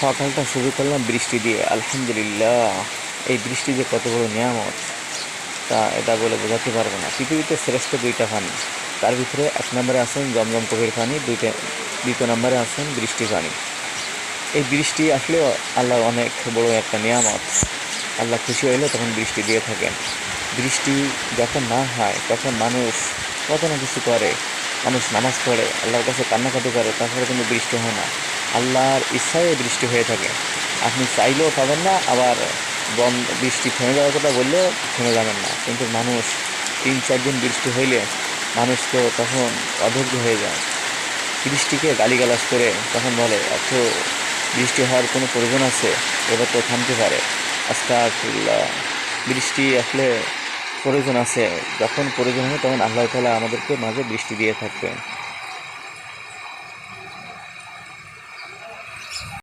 সকালটা শুরু করলাম বৃষ্টি দিয়ে, আলহামদুলিল্লাহ। এই বৃষ্টি যে কত বড় নিয়ামত, তা এটা বলে বোঝাতে পারবো না। পৃথিবীতে শ্রেষ্ঠ দুইটা পানি, তার ভিতরে এক নম্বরে আছেন জমজম কবির পানি, দ্বিতীয় নম্বরে আছেন বৃষ্টি পানি। এই বৃষ্টি আসলে আল্লাহর অনেক বড় একটা নিয়ামত। আল্লাহ খুশি হইলে তখন বৃষ্টি দিয়ে থাকেন। বৃষ্টি যখন না হয় তখন মানুষ কত না কিছু করে, মানুষ নামাজ পড়ে, আল্লাহর কাছে কান্নাকাটি করে, তারপরে কিন্তু বৃষ্টি হয় না। আল্লাহর ইচ্ছায় বৃষ্টি হয়ে থাকে। আপনি চাইলেও পাবেন না, আবার বৃষ্টি থেমে যাওয়ার কথা বললেও থেমে যাবেন না। কিন্তু মানুষ 3-4 দিন বৃষ্টি হইলে মানুষ তো তখন অধৈর্য হয়ে যায়, বৃষ্টিকে গালিগালাজ করে তখন বলে, এত বৃষ্টি হওয়ার কোনো প্রয়োজন আছে? এবার তো থামতে পারে। আস্তাগফিরুল্লাহ। বৃষ্টি আসলে প্রয়োজন আছে, যখন প্রয়োজন হবে তখন আল্লাহ তাআলা আমাদেরকে মাঝে বৃষ্টি দিয়ে থাকবেন।